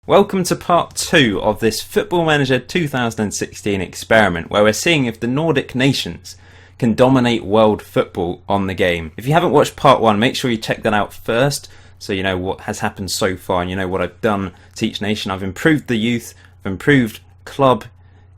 Welcome to part 2 of this Football Manager 2016 experiment where we're seeing if the Nordic nations can dominate world football on the game. If you haven't watched part 1, make sure you check that out first so you know what has happened so far and you know what I've done to each nation. I've improved the youth, I've improved club,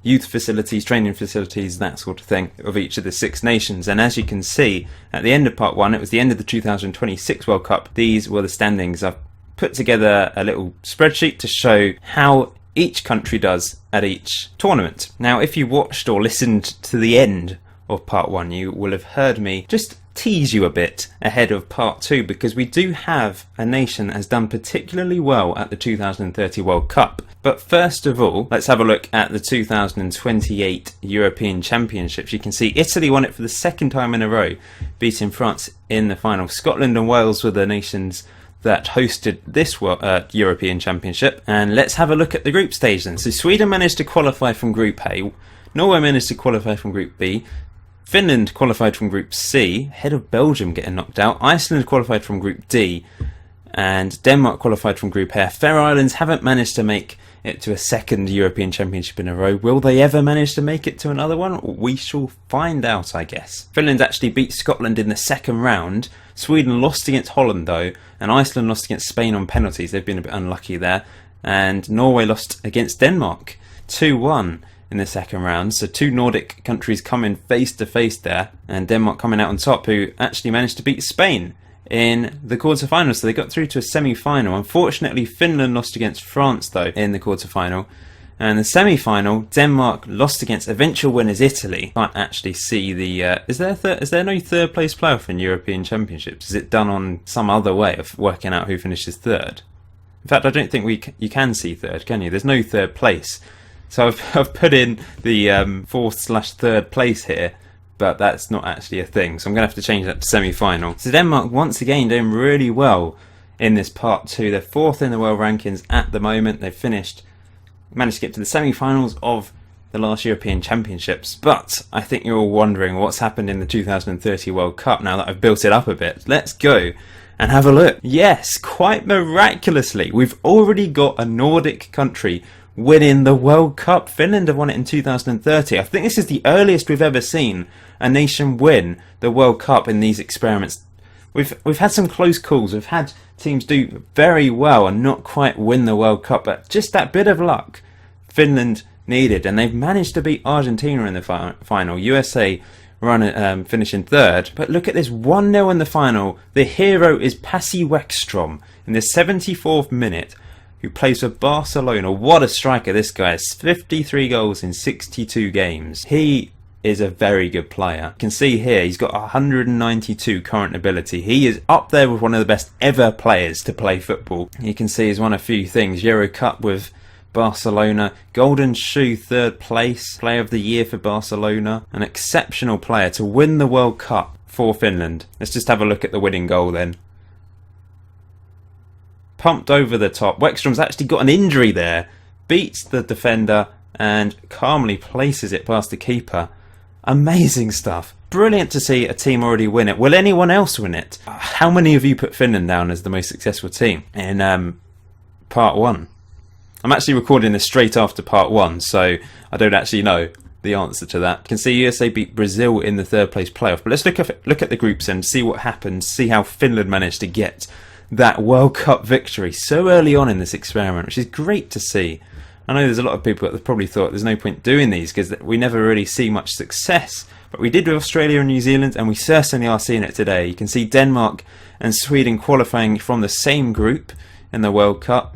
youth facilities, training facilities, that sort of thing of each of the 6 nations. And as you can see at the end of part 1, it was the end of the 2026 World Cup. These were the standings. I've put together a little spreadsheet to show how each country does at each tournament. Now, if you watched or listened to the end of part 1, you will have heard me just tease you a bit ahead of part 2, because we do have a nation that has done particularly well at the 2030 World Cup. But first of all, let's have a look at the 2028 European Championships. You can see Italy won it for the second time in a row, beating France in the final. Scotland and Wales were the nations that hosted this European Championship. And let's have a look at the group stage then. So Sweden managed to qualify from Group A, Norway managed to qualify from Group B, Finland qualified from Group C, ahead of Belgium getting knocked out, Iceland qualified from Group D, and Denmark qualified from Group A. Faroe Islands haven't managed to make it to a second European Championship in a row. Will they ever manage to make it to another one? We shall find out, I guess. Finland actually beat Scotland in the second round. Sweden lost against Holland though, and Iceland lost against Spain on penalties. They've been a bit unlucky there. And Norway lost against Denmark 2-1 in the second round. So 2 Nordic countries coming face to face there, and Denmark coming out on top, who actually managed to beat Spain in the quarterfinals, so they got through to a semi-final. Unfortunately, Finland lost against France though in the quarterfinal, and the semi-final, Denmark lost against eventual winners Italy. Can't actually see the is there no third place playoff in European Championships? Is it done on some other way of working out who finishes third? In fact, I don't think you can see third, can you? There's no third place, so I've put in the 4th/3rd place here, but that's not actually a thing, so I'm going to have to change that to semi-final. So Denmark once again doing really well in this part 2. They're 4th in the world rankings at the moment. They've managed to get to the semi-finals of the last European Championships. But I think you're all wondering what's happened in the 2030 World Cup now that I've built it up a bit. Let's go and have a look. Yes, quite miraculously, we've already got a Nordic country winning the World Cup. Finland have won it in 2030. I think this is the earliest we've ever seen a nation win the World Cup in these experiments. We've had some close calls. We've had teams do very well and not quite win the World Cup, but just that bit of luck Finland needed, and they've managed to beat Argentina in the final. USA finishing 3rd, but look at this, 1-0 in the final. The hero is Pasi Wexstrom in the 74th minute, who plays for Barcelona. What a striker this guy is. 53 goals in 62 games. He is a very good player. You can see here he's got 192 current ability. He is up there with one of the best ever players to play football. You can see he's won a few things. Euro Cup with Barcelona, Golden Shoe 3rd place, Player of the Year for Barcelona. An exceptional player to win the World Cup for Finland. Let's just have a look at the winning goal then. Pumped over the top. Wexstrom's actually got an injury there. Beats the defender and calmly places it past the keeper. Amazing stuff. Brilliant to see a team already win it. Will anyone else win it? How many of you put Finland down as the most successful team in part 1? I'm actually recording this straight after part 1, so I don't actually know the answer to that. You can see USA beat Brazil in the 3rd place playoff. But let's look at the groups and see what happened, see how Finland managed to get that World Cup victory so early on in this experiment, which is great to see. I know there's a lot of people that probably thought there's no point doing these because we never really see much success, but we did with Australia and New Zealand, and we certainly are seeing it today. You can see Denmark and Sweden qualifying from the same group in the World Cup.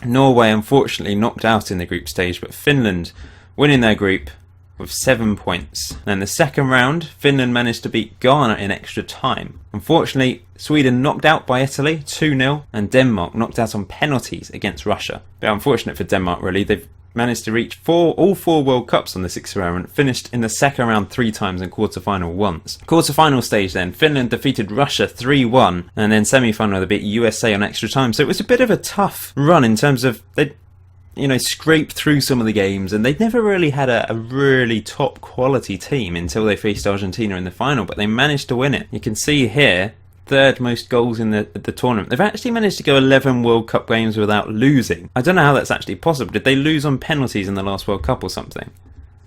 Norway unfortunately knocked out in the group stage, but Finland winning their group with 7 points. And in the second round, Finland managed to beat Ghana in extra time. Unfortunately, Sweden knocked out by Italy 2-0, and Denmark knocked out on penalties against Russia. Bit unfortunate for Denmark really. They've managed to reach all four World Cups on this experiment, finished in the second round 3 times and quarterfinal once. Quarterfinal stage then, Finland defeated Russia 3-1, and then semi-final they beat USA on extra time. So it was a bit of a tough run in terms of they scraped through some of the games, and they'd never really had a really top quality team until they faced Argentina in the final, but they managed to win it. You can see here third most goals in the tournament. They've actually managed to go 11 World Cup games without losing. I don't know how that's actually possible. Did they lose on penalties in the last World Cup or something?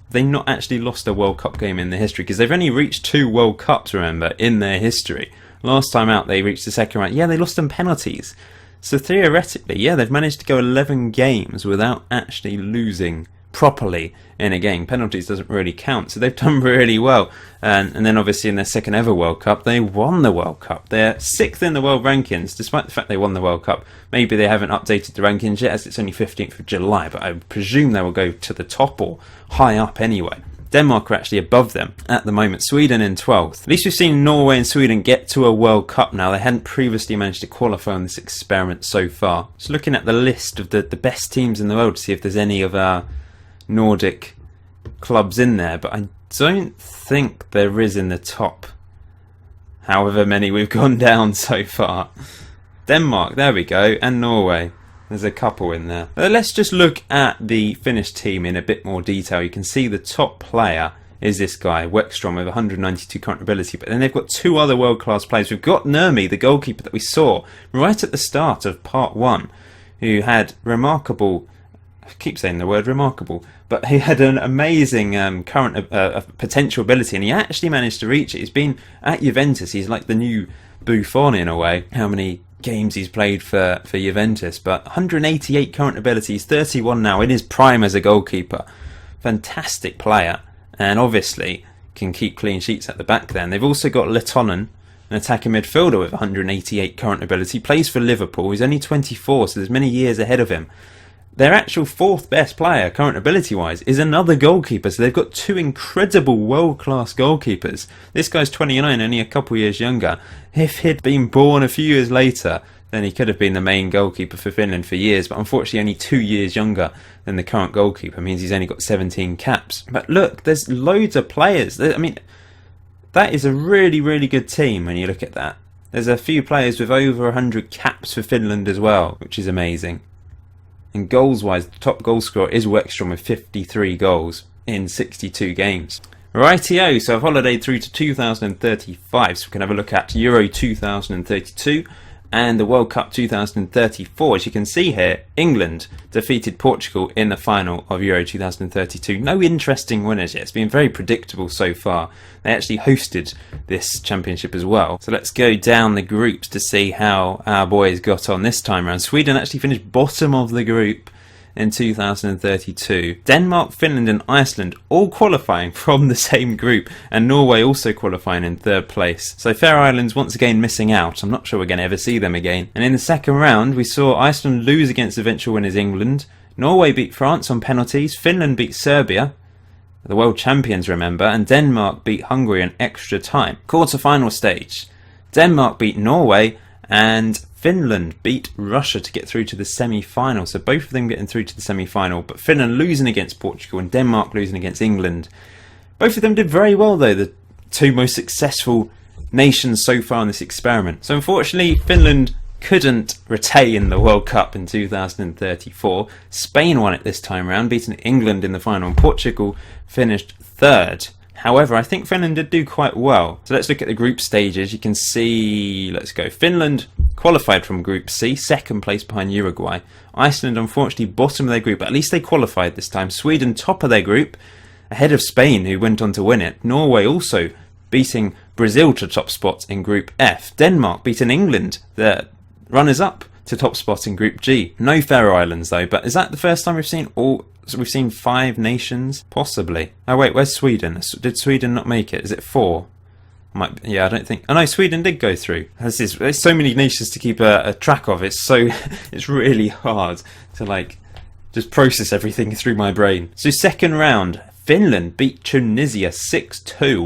They not actually lost a World Cup game in their history, because they've only reached 2 World Cups, remember, in their history. Last time out they reached the second round. Yeah, they lost on penalties. So theoretically, yeah, they've managed to go 11 games without actually losing properly in a game. Penalties doesn't really count, so they've done really well. And then obviously in their second ever World Cup, they won the World Cup. They're 6th in the world rankings, despite the fact they won the World Cup. Maybe they haven't updated the rankings yet, as it's only 15th of July, but I presume they will go to the top or high up anyway. Denmark are actually above them at the moment. Sweden in 12th. At least we've seen Norway and Sweden get to a World Cup now. They hadn't previously managed to qualify on this experiment so far. Just looking at the list of the best teams in the world to see if there's any of our Nordic clubs in there, but I don't think there is in the top, however many we've gone down so far. Denmark, there we go, and Norway. There's a couple in there. Let's just look at the Finnish team in a bit more detail. You can see the top player is this guy, Wexstrom, with 192 current ability, but then they've got 2 other world-class players. We've got Nurmi, the goalkeeper that we saw right at the start of part 1, who had remarkable, I keep saying the word remarkable, but he had an amazing current potential ability, and he actually managed to reach it. He's been at Juventus. He's like the new Buffon in a way. How many games he's played for Juventus, but 188 current abilities, 31 now, in his prime as a goalkeeper. Fantastic player, and obviously can keep clean sheets at the back then. They've also got Letonen, an attacking midfielder with 188 current ability, plays for Liverpool. He's only 24, so there's many years ahead of him. Their actual 4th best player, current ability-wise, is another goalkeeper. So they've got 2 incredible world-class goalkeepers. This guy's 29, only a couple years younger. If he'd been born a few years later, then he could have been the main goalkeeper for Finland for years. But unfortunately, only 2 years younger than the current goalkeeper means he's only got 17 caps. But look, there's loads of players. I mean, that is a really, really good team when you look at that. There's a few players with over 100 caps for Finland as well, which is amazing. And goals-wise, the top goal scorer is Wexstrom with 53 goals in 62 games. Rightio, so I've holidayed through to 2035, so we can have a look at Euro 2032 and the World Cup 2034. As you can see here, England defeated Portugal in the final of Euro 2032. No interesting winners yet. It's been very predictable so far. They actually hosted this championship as well. So let's go down the groups to see how our boys got on this time around. Sweden actually finished bottom of the group in 2032. Denmark, Finland and Iceland all qualifying from the same group, and Norway also qualifying in 3rd place. So Faroe Islands once again missing out. I'm not sure we're going to ever see them again. And in the second round we saw Iceland lose against eventual winners England. Norway beat France on penalties. Finland beat Serbia, the world champions remember, and Denmark beat Hungary in extra time. Quarter-final stage. Denmark beat Norway and Finland beat Russia to get through to the semi-final. So both of them getting through to the semi-final, but Finland losing against Portugal and Denmark losing against England. Both of them did very well though, the 2 most successful nations so far in this experiment. So unfortunately Finland couldn't retain the World Cup in 2034. Spain won it this time round, beating England in the final, and Portugal finished 3rd. However, I think Finland did do quite well. So let's look at the group stages. You can see, let's go. Finland qualified from Group C, 2nd place behind Uruguay. Iceland, unfortunately, bottom of their group, but at least they qualified this time. Sweden, top of their group, ahead of Spain, who went on to win it. Norway also beating Brazil to top spot in Group F. Denmark beating England, the runners-up, to top spot in Group G. No Faroe Islands though, but is that the first time we've seen all... So we've seen 5 nations? Possibly. Oh wait, where's Sweden? Did Sweden not make it? Is it 4? Yeah, I don't think... Oh no, Sweden did go through. There's so many nations to keep a track of. It's really hard to like just process everything through my brain. So second round, Finland beat Tunisia 6-2.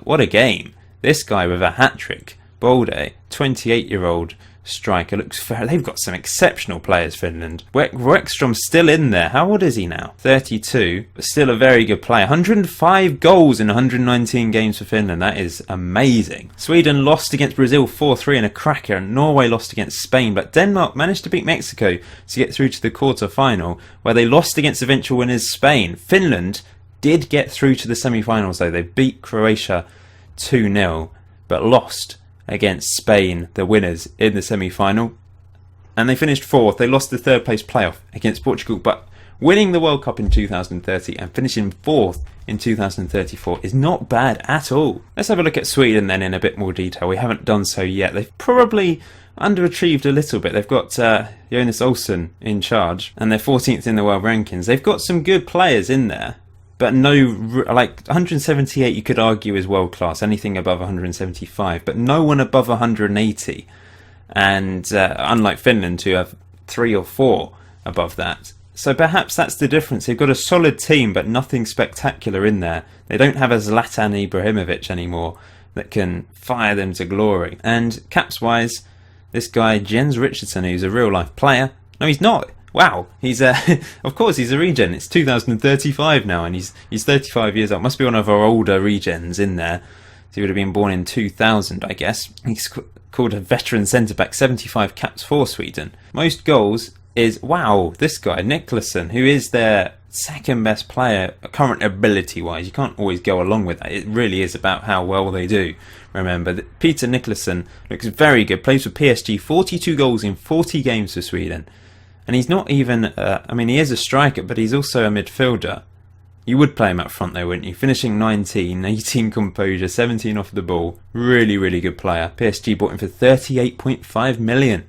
What a game. This guy with a hat-trick. Bolde, 28-year-old striker, looks fair. They've got some exceptional players, Finland. Wexstrom's still in there. How old is he now? 32, but still a very good player. 105 goals in 119 games for Finland. That is amazing. Sweden lost against Brazil 4-3 in a cracker, and Norway lost against Spain, but Denmark managed to beat Mexico to get through to the quarter-final, where they lost against eventual winners Spain. Finland did get through to the semi-finals though. They beat Croatia 2-0, but lost against Spain, the winners, in the semi-final. And they finished 4th. They lost the 3rd place playoff against Portugal, but winning the World Cup in 2030 and finishing 4th in 2034 is not bad at all. Let's have a look at Sweden then in a bit more detail. We haven't done so yet. They've probably underachieved a little bit. They've got Jonas Olsson in charge, and they're 14th in the world rankings. They've got some good players in there, but no, like 178 you could argue is world class, anything above 175, but no one above 180. And unlike Finland, who have 3 or 4 above that. So perhaps that's the difference. They've got a solid team, but nothing spectacular in there. They don't have a Zlatan Ibrahimovic anymore that can fire them to glory. And caps-wise, this guy, Jens Richardson, who's a real-life player. No, he's not. Wow. He's of course, he's a regen. It's 2035 now, and he's 35 years old. Must be one of our older regens in there. So he would have been born in 2000, I guess. He's called a veteran centre-back, 75 caps for Sweden. Most goals is, wow, this guy, Nicholson, who is their second best player, current ability-wise. You can't always go along with that. It really is about how well they do. Remember that Peter Nicholson looks very good, plays for PSG, 42 goals in 40 games for Sweden. And he's not even, I mean, he is a striker, but he's also a midfielder. You would play him up front though, wouldn't you? Finishing 19, 18 composure, 17 off the ball. Really, really good player. PSG bought him for 38.5 million.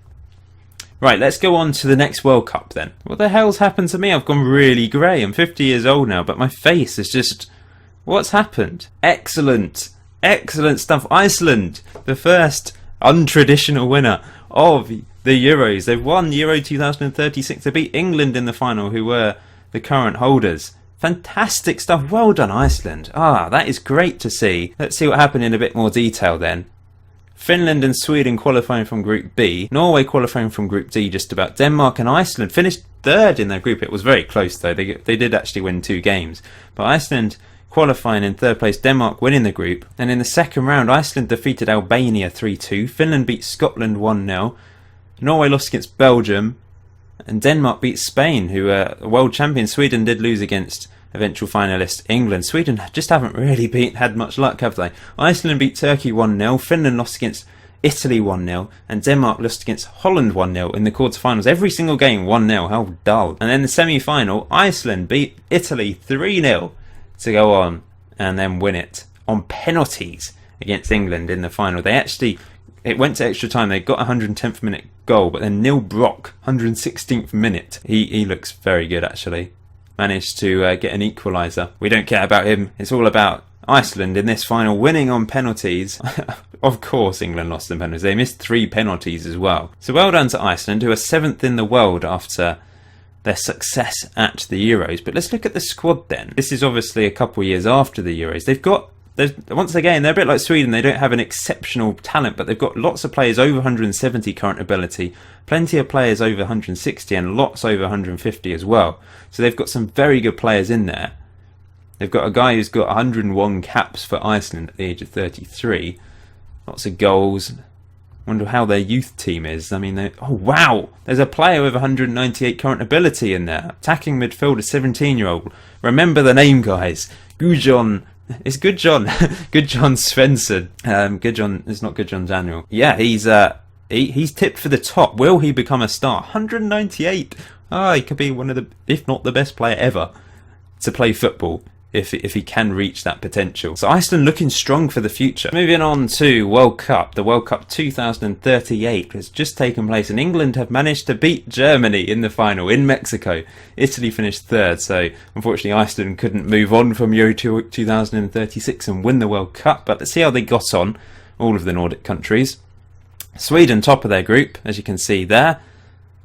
Right, let's go on to the next World Cup then. What the hell's happened to me? I've gone really grey. I'm 50 years old now, but my face is just... What's happened? Excellent. Excellent stuff. Iceland, the first untraditional winner of the Euros. They've won Euro 2036. They beat England in the final, who were the current holders. Fantastic stuff. Well done, Iceland. That is great to see. Let's see what happened in a bit more detail then. Finland and Sweden qualifying from Group B. Norway qualifying from Group D just about. Denmark and Iceland finished 3rd in their group. It was very close though. They did actually win 2 games. But Iceland qualifying in 3rd place, Denmark winning the group. And in the second round, Iceland defeated Albania 3-2. Finland beat Scotland 1-0. Norway lost against Belgium. And Denmark beat Spain, who are world champions. Sweden did lose against eventual finalist England. Sweden just haven't really had much luck, have they? Iceland beat Turkey 1-0. Finland lost against Italy 1-0. And Denmark lost against Holland 1-0 in the quarterfinals. Every single game 1-0. How dull. And then the semi-final, Iceland beat Italy 3-0 to go on and then win it on penalties against England in the final. It went to extra time. They got a 110th minute goal, but then Neil Brock, 116th minute. He looks very good actually. Managed to get an equaliser. We don't care about him. It's all about Iceland in this final, winning on penalties. Of course England lost on penalties. They missed 3 penalties as well. So well done to Iceland, who are 7th in the world after their success at the Euros. But let's look at the squad then. This is obviously a couple of years after the Euros. Once again, they're a bit like Sweden. They don't have an exceptional talent, but they've got lots of players over 170 current ability, plenty of players over 160, and lots over 150 as well. So they've got some very good players in there. They've got a guy who's got 101 caps for Iceland at the age of 33. Lots of goals. Wonder how their youth team is. I mean, oh wow! There's a player with 198 current ability in there. Attacking midfielder, 17-year-old. Remember the name, guys. Gudjon. It's Gudjon. Gudjon Svensson. Gudjon is not Gudjon Daniel. Yeah, he's tipped for the top. Will he become a star? 198. He could be one of the, if not the best player ever to play football if he can reach that potential. So Iceland looking strong for the future. Moving on to World Cup. The World Cup 2038 has just taken place, and England have managed to beat Germany in the final in Mexico. Italy finished 3rd, so unfortunately Iceland couldn't move on from Euro 2036 and win the World Cup. But let's see how they got on, all of the Nordic countries. Sweden top of their group, as you can see there.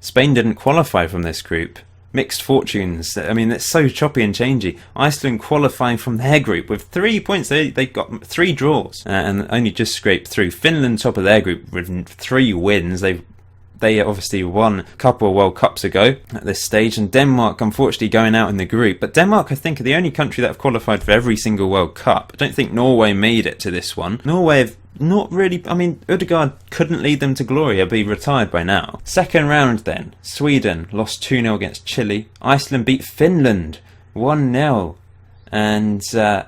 Spain didn't qualify from this group. Mixed fortunes. I mean, it's so choppy and changey. Iceland qualifying from their group with 3 points. They got 3 draws and only just scraped through. Finland top of their group with 3 wins. They obviously won a couple of World Cups ago at this stage, and Denmark unfortunately going out in the group. But Denmark, I think, are the only country that have qualified for every single World Cup. I don't think Norway made it to this one. Norway have not really, I mean, Ødegaard couldn't lead them to glory. He'll be retired by now. Second round then, Sweden lost 2-0 against Chile. Iceland beat Finland 1-0. And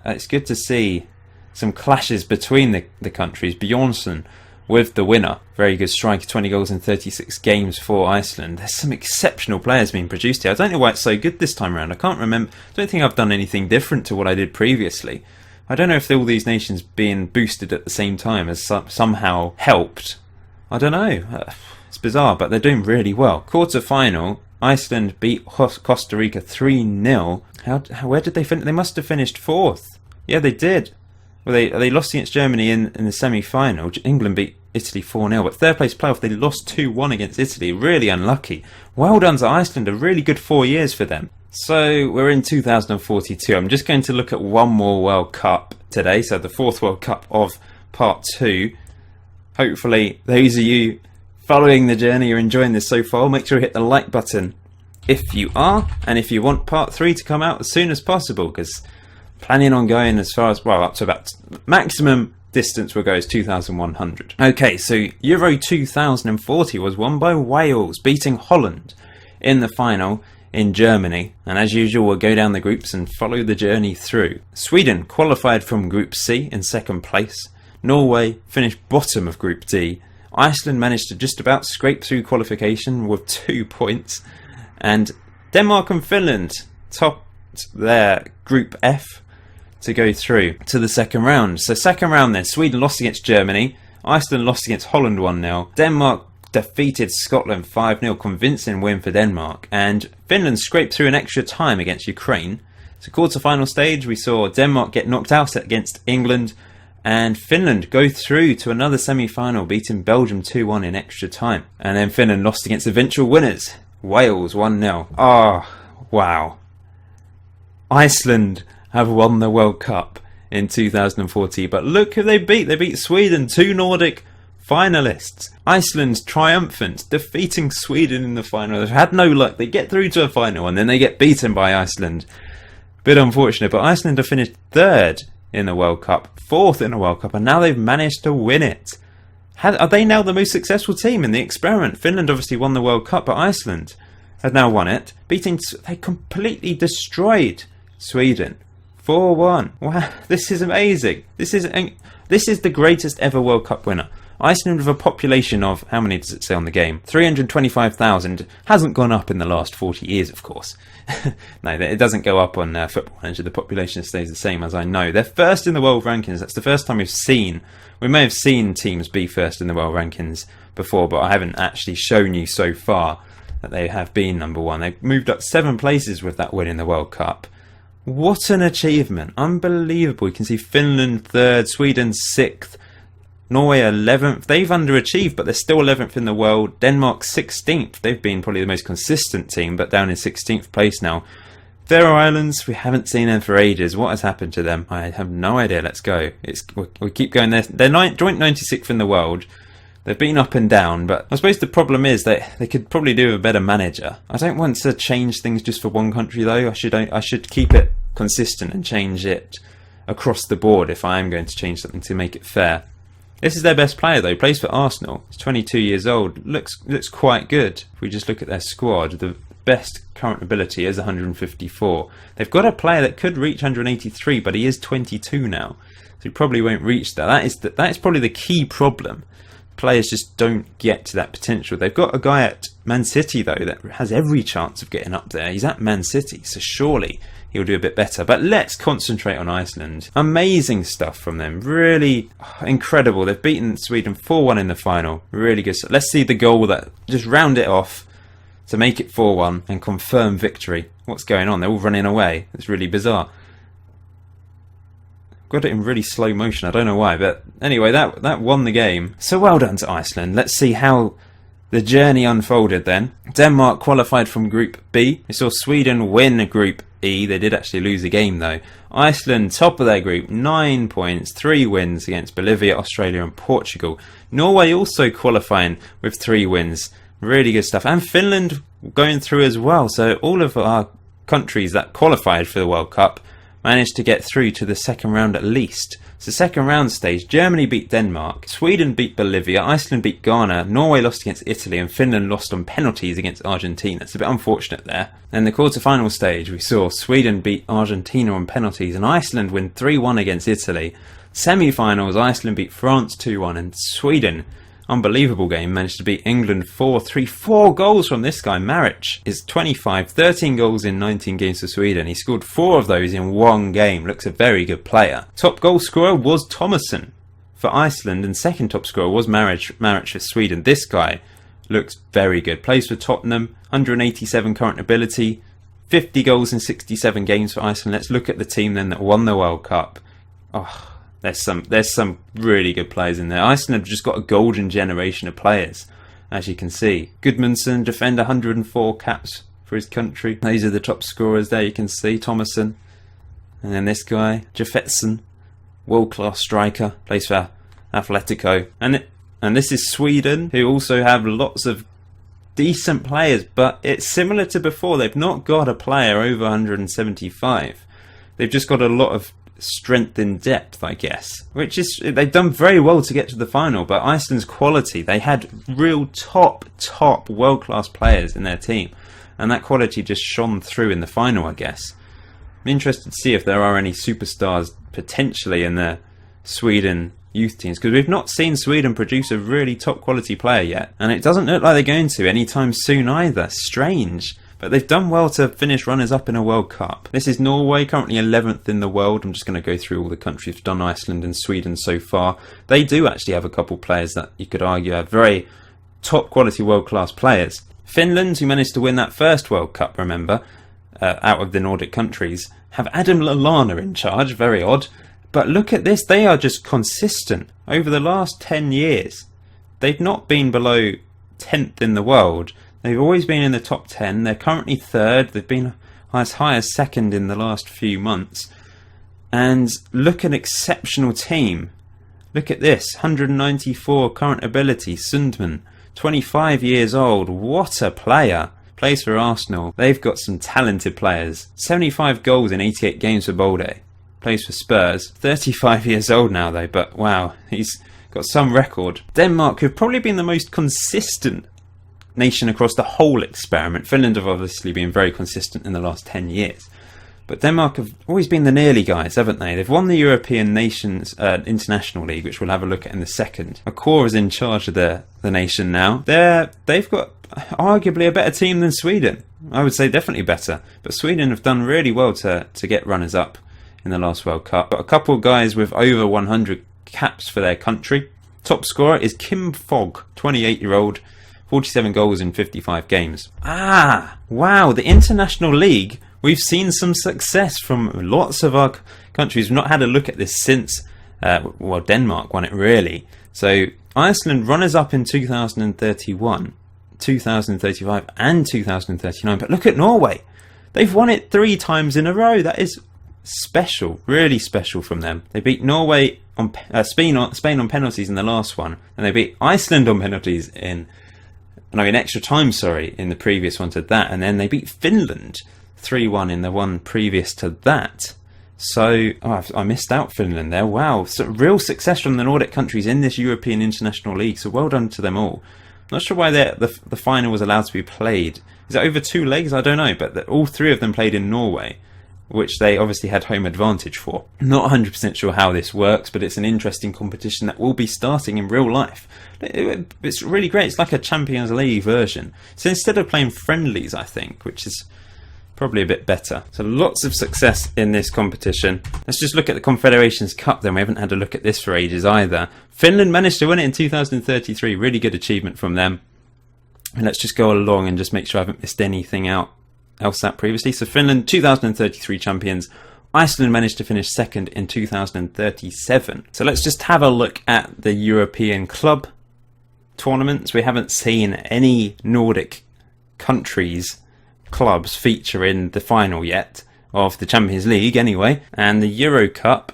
it's good to see some clashes between the countries. Bjornsson with the winner. Very good striker, 20 goals in 36 games for Iceland. There's some exceptional players being produced here. I don't know why it's so good this time around. I can't remember. I don't think I've done anything different to what I did previously. I don't know if all these nations being boosted at the same time has somehow helped. I don't know. It's bizarre, but they're doing really well. Quarter-final, Iceland beat Costa Rica 3-0. Where did they finish? They must have finished 4th. Yeah, they did. Well, they lost against Germany in the semi-final. England beat Italy 4-0, but third place playoff, they lost 2-1 against Italy. Really unlucky. Well done to Iceland, a really good 4 years for them. So we're in 2042. I'm just going to look at one more World Cup today, so the 4th World Cup of Part 2. Hopefully those of you following the journey are enjoying this so far. Make sure you hit the like button if you are, and if you want Part 3 to come out as soon as possible, because planning on going as far as, well, up to about maximum distance we'll go is 2,100. Okay, so Euro 2040 was won by Wales, beating Holland in the final in Germany. And as usual, we'll go down the groups and follow the journey through. Sweden qualified from Group C in 2nd place. Norway finished bottom of Group D. Iceland managed to just about scrape through qualification with 2 points. And Denmark and Finland topped their Group F to go through to the 2nd round. So 2nd round then, Sweden lost against Germany, Iceland lost against Holland 1-0, Denmark defeated Scotland 5-0, convincing win for Denmark, and Finland scraped through in extra time against Ukraine. So quarter-final stage, we saw Denmark get knocked out against England, and Finland go through to another semi-final, beating Belgium 2-1 in extra time. And then Finland lost against eventual winners, Wales 1-0. Oh, wow. Iceland have won the World Cup in 2040, but look who they beat. They beat Sweden, 2 Nordic finalists. Iceland triumphant, defeating Sweden in the final. They've had no luck. They get through to a final and then they get beaten by Iceland. Bit unfortunate, but Iceland have finished 3rd in the World Cup, 4th in the World Cup, and now they've managed to win it. Are they now the most successful team in the experiment? Finland obviously won the World Cup, but Iceland have now won it, they completely destroyed Sweden. 4-1. Wow, this is amazing. This is the greatest ever World Cup winner. Iceland, with a population of, how many does it say on the game? 325,000. Hasn't gone up in the last 40 years, of course. No, it doesn't go up on Football Manager. The population stays the same, as I know. They're 1st in the world rankings. That's the first time we may have seen teams be 1st in the world rankings before, but I haven't actually shown you so far that they have been number 1. They've moved up 7 places with that win in the World Cup. What an achievement. Unbelievable. You can see Finland 3rd, Sweden 6th, Norway 11th. They've underachieved, but they're still 11th in the world. Denmark 16th. They've been probably the most consistent team, but down in 16th place now. Faroe Islands, we haven't seen them for ages. What has happened to them? I have no idea. Let's go. We keep going there. They're joint 96th in the world. They've been up and down, but I suppose the problem is that they could probably do a better manager. I don't want to change things just for one country though. I should keep it consistent and change it across the board if I am going to change something to make it fair. This is their best player though, plays for Arsenal. He's 22 years old, looks quite good. If we just look at their squad, the best current ability is 154. They've got a player that could reach 183, but he is 22 now, so he probably won't reach that. That is probably the key problem. Players just don't get to that potential. They've got a guy at Man City though that has every chance of getting up there. He's at Man City, so surely he'll do a bit better. But let's concentrate on Iceland. Amazing stuff from them. Really incredible. They've beaten Sweden 4-1 in the final. Really good. So let's see the goal that just round it off to make it 4-1 and confirm victory. What's going on? They're all running away. It's really bizarre. Got it in really slow motion, I don't know why, but anyway, that won the game. So well done to Iceland. Let's see how the journey unfolded then. Denmark qualified from Group B. We saw Sweden win Group E. They did actually lose a game though. Iceland, top of their group, 9 points, 3 wins against Bolivia, Australia and Portugal. Norway also qualifying with 3 wins. Really good stuff. And Finland going through as well. So all of our countries that qualified for the World Cup managed to get through to the 2nd round at least. So 2nd round stage, Germany beat Denmark, Sweden beat Bolivia, Iceland beat Ghana, Norway lost against Italy and Finland lost on penalties against Argentina. It's a bit unfortunate there. Then the quarter-final stage, we saw Sweden beat Argentina on penalties and Iceland win 3-1 against Italy Semi-finals, Iceland beat France 2-1, and Sweden, unbelievable game, managed to beat England 4-3. 4 goals from this guy. Maric is 25, 13 goals in 19 games for Sweden. He scored 4 of those in one game. Looks a very good player. Top goal scorer was Thomasson for Iceland, and second top scorer was Maric for Sweden. This guy looks very good. Plays for Tottenham, 187 current ability, 50 goals in 67 games for Iceland. Let's look at the team then that won the World Cup. Oh, there's some really good players in there. Iceland have just got a golden generation of players, as you can see. Gudmundsson, defender, 104 caps for his country. These are the top scorers there, you can see. Thomasson. And then this guy, Jeffetson, world-class striker, plays for Atletico. And this is Sweden, who also have lots of decent players, but it's similar to before. They've not got a player over 175. They've just got a lot of strength in depth, I guess, which is, they've done very well to get to the final. But Iceland's quality, they had real top world-class players in their team, and that quality just shone through in the final, I guess. I'm interested to see if there are any superstars potentially in the Sweden youth teams, because we've not seen Sweden produce a really top quality player yet, and it doesn't look like they're going to anytime soon either. Strange. But they've done well to finish runners-up in a World Cup. This is Norway, currently 11th in the world. I'm just going to go through all the countries who've done Iceland and Sweden so far. They do actually have a couple players that you could argue are very top-quality world-class players. Finland, who managed to win that first World Cup, remember, out of the Nordic countries, have Adam Lallana in charge. Very odd. But look at this. They are just consistent. Over the last 10 years, they've not been below 10th in the world. They've always been in the top 10. They're currently 3rd. They've been as high as 2nd in the last few months. And look at an exceptional team. Look at this. 194 current ability. Sundman, 25 years old. What a player. Plays for Arsenal. They've got some talented players. 75 goals in 88 games for Bolde. Plays for Spurs. 35 years old now though, but wow, he's got some record. Denmark, who've probably been the most consistent nation across the whole experiment. Finland have obviously been very consistent in the last 10 years. But Denmark have always been the nearly guys, haven't they? They've won the European Nations International League, which we'll have a look at in a second. Accor is in charge of the nation now. They've got arguably a better team than Sweden. I would say definitely better. But Sweden have done really well to get runners-up in the last World Cup. But a couple of guys with over 100 caps for their country. Top scorer is Kim Fogg, 28-year-old. 47 goals in 55 games. Ah, wow, the International League. We've seen some success from lots of our countries. We've not had a look at this since, Denmark won it really. So Iceland runners-up in 2031, 2035 and 2039. But look at Norway. They've won it 3 times in a row. That is special, really special from them. They beat Norway on Spain on penalties in the last one, and they beat Iceland on penalties in extra time, in the previous one to that, and then they beat Finland 3-1 in the one previous to that. So, I missed out Finland there. Wow, so real success from the Nordic countries in this European International League, so well done to them all. Not sure why the final was allowed to be played. Is it over 2 legs? I don't know, but all 3 of them played in Norway, which they obviously had home advantage for. Not 100% sure how this works, but it's an interesting competition that will be starting in real life. It's really great. It's like a Champions League version. So instead of playing friendlies, I think, which is probably a bit better. So lots of success in this competition. Let's just look at the Confederations Cup then. We haven't had a look at this for ages either. Finland managed to win it in 2033. Really good achievement from them. And let's just go along and just make sure I haven't missed anything else out previously. So Finland, 2033 champions. Iceland managed to finish 2nd in 2037. So let's just have a look at the European club tournaments. We haven't seen any Nordic countries clubs feature in the final yet of the Champions League anyway. And the Euro Cup,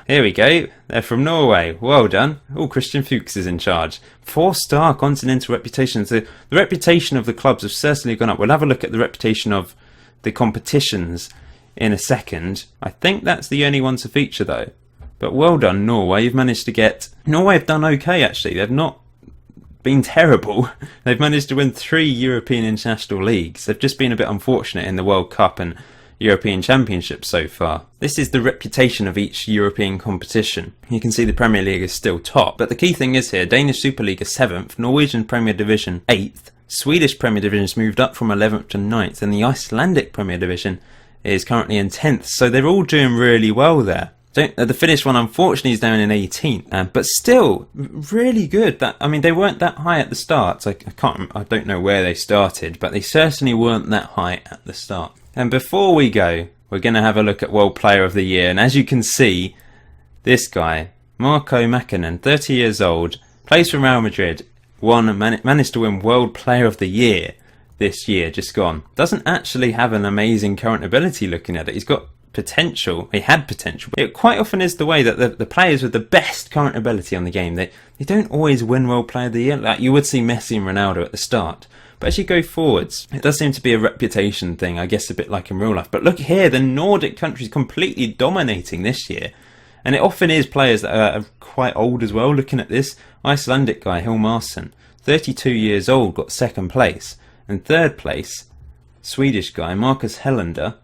here we go, they're from Norway. Well done. Christian Fuchs is in charge. 4-star continental reputation. So the reputation of the clubs have certainly gone up. We'll have a look at the reputation of the competitions in a second. I think that's the only one to feature though. But well done Norway. You've managed to get... Norway have done okay actually. They've not been terrible. They've managed to win 3 European International Leagues. They've just been a bit unfortunate in the World Cup and European Championships so far. This is the reputation of each European competition. You can see the Premier League is still top, but the key thing is here, Danish Super League is 7th, Norwegian Premier Division 8th, Swedish Premier Division has moved up from 11th to 9th, and the Icelandic Premier Division is currently in 10th, so they're all doing really well there. The Finnish one unfortunately is down in 18th, but still really good. They weren't that high at the start. So I don't know where they started, but they certainly weren't that high at the start. And before we go, we're going to have a look at World Player of the Year, and as you can see, this guy, Marko Mäkinen, 30 years old, plays for Real Madrid, managed to win World Player of the Year this year, just gone. Doesn't actually have an amazing current ability looking at it. He's got potential. He had potential. It quite often is the way that the players with the best current ability on the game, they don't always win World Player of the Year. Like you would see Messi and Ronaldo at the start. But as you go forwards, it does seem to be a reputation thing, I guess a bit like in real life. But look here, the Nordic countries completely dominating this year. And it often is players that are quite old as well. Looking at this, Icelandic guy, Hilmarsson, 32 years old, got 2nd place. And 3rd place, Swedish guy, Marcus Helander,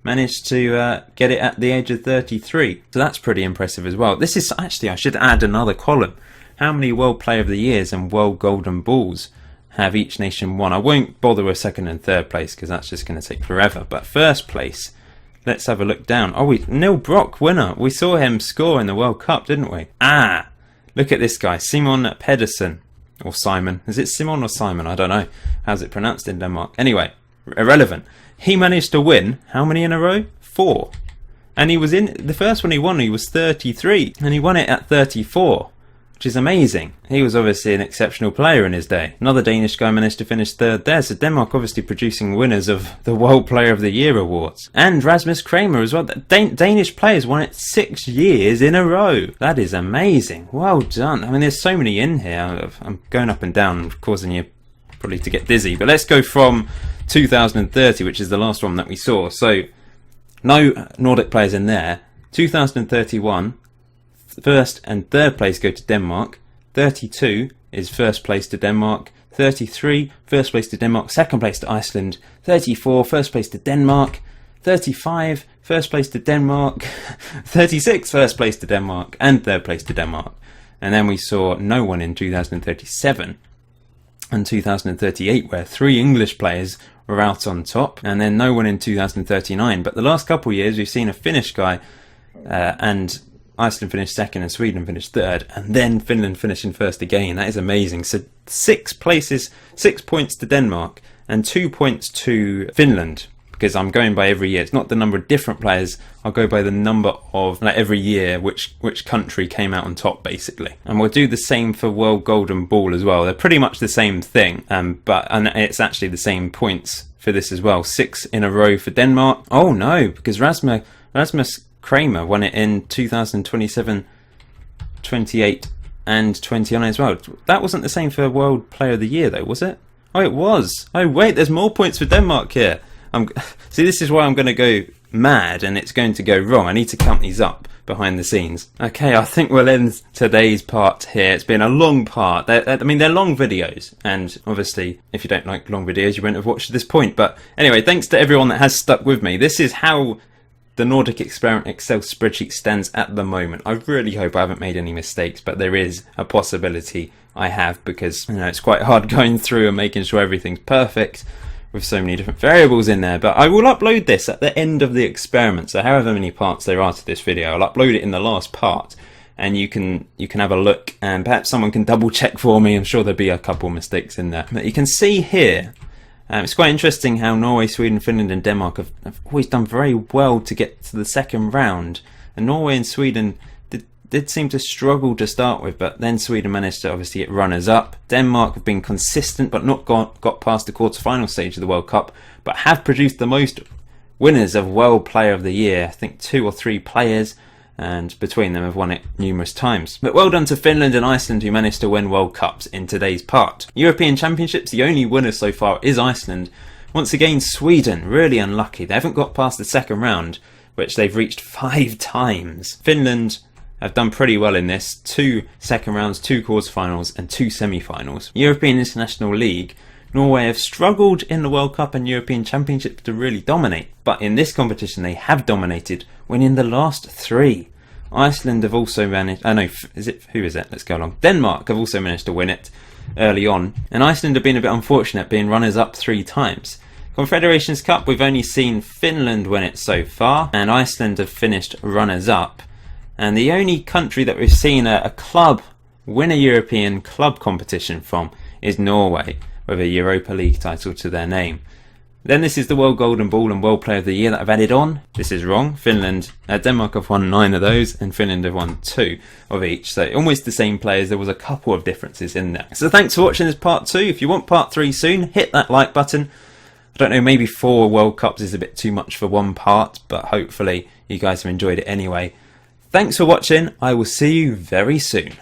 managed to get it at the age of 33. So that's pretty impressive as well. This is actually, I should add another column. How many World Player of the Years and World Golden Balls have each nation won? I won't bother with 2nd and 3rd place because that's just going to take forever. But 1st place, let's have a look down. Neil Brock, winner. We saw him score in the World Cup, didn't we? Look at this guy, Simon Pedersen. Or Simon. Is it Simon or Simon? I don't know. How's it pronounced in Denmark? Anyway, irrelevant. He managed to win, how many in a row? 4. And he was in, the first one he won, he was 33. And he won it at 34, which is amazing. He was obviously an exceptional player in his day. Another Danish guy managed to finish 3rd there. So Denmark obviously producing winners of the World Player of the Year awards. And Rasmus Kramer as well. Danish players won it 6 years in a row. That is amazing. Well done. I mean, there's so many in here. I'm going up and down, causing you probably to get dizzy. But let's go from 2030, which is the last one that we saw. So no Nordic players in there. 2031, 1st and 3rd place go to Denmark. 32 is 1st place to Denmark. 33, 1st place to Denmark. 2nd place to Iceland. 34, 1st place to Denmark. 35, 1st place to Denmark. 36, 1st place to Denmark. And 3rd place to Denmark. And then we saw no one in 2037 and 2038, where 3 English players were out on top, and then no one in 2039. But the last couple of years we've seen a Finnish guy, and Iceland finished 2nd and Sweden finished 3rd, and then Finland finishing 1st again. That is amazing. So 6 places, 6 points to Denmark and 2 points to Finland, because I'm going by every year. It's not the number of different players. I'll go by the number of, like, every year which country came out on top, basically. And we'll do the same for World Golden Ball as well. They're pretty much the same thing, but it's actually the same points for this as well. 6 in a row for Denmark. Oh no, because Rasmus Kramer won it in 2027, 28 and 29 as well. That wasn't the same for World Player of the Year though, was it? Oh, it was. Oh wait, there's more points for Denmark here. See, this is why I'm going to go mad and it's going to go wrong. I need to count these up behind the scenes. Okay, I think we'll end today's part here. It's been a long part. They're long videos, and obviously if you don't like long videos you wouldn't have watched to this point. But anyway, thanks to everyone that has stuck with me. This is how the Nordic Experiment Excel spreadsheet stands at the moment. I really hope I haven't made any mistakes, but there is a possibility I have, because it's quite hard going through and making sure everything's perfect with so many different variables in there. But I will upload this at the end of the experiment, so however many parts there are to this video, I'll upload it in the last part, and you can have a look, and perhaps someone can double check for me. I'm sure there'll be a couple mistakes in there. But you can see here, it's quite interesting how Norway, Sweden, Finland and Denmark have always done very well to get to the 2nd round, and Norway and Sweden did seem to struggle to start with, but then Sweden managed to obviously get runners up. Denmark have been consistent but not got past the quarter-final stage of the World Cup, but have produced the most winners of World Player of the Year. I think 2 or 3 players, and between them have won it numerous times. But well done to Finland and Iceland, who managed to win World Cups in today's part. European Championships, the only winner so far is Iceland. Once again, Sweden, really unlucky. They haven't got past the 2nd round, which they've reached 5 times. Finland have done pretty well in this. 2 second rounds, 2 quarterfinals and 2 semi-finals. European International League, Norway have struggled in the World Cup and European Championships to really dominate, but in this competition they have dominated, winning the last 3. Iceland have also managed, who is it? Let's go along. Denmark have also managed to win it early on, and Iceland have been a bit unfortunate, being runners-up 3 times. Confederations Cup, we've only seen Finland win it so far, and Iceland have finished runners-up. And the only country that we've seen a club win a European club competition from is Norway, with a Europa League title to their name. Then this is the World Golden Ball and World Player of the Year that I've added on. This is wrong. Denmark have won 9 of those, and Finland have won 2 of each. So almost the same players. There was a couple of differences in there. So thanks for watching this part 2. If you want part 3 soon, hit that like button. I don't know, maybe 4 World Cups is a bit too much for one part, but hopefully you guys have enjoyed it anyway. Thanks for watching. I will see you very soon.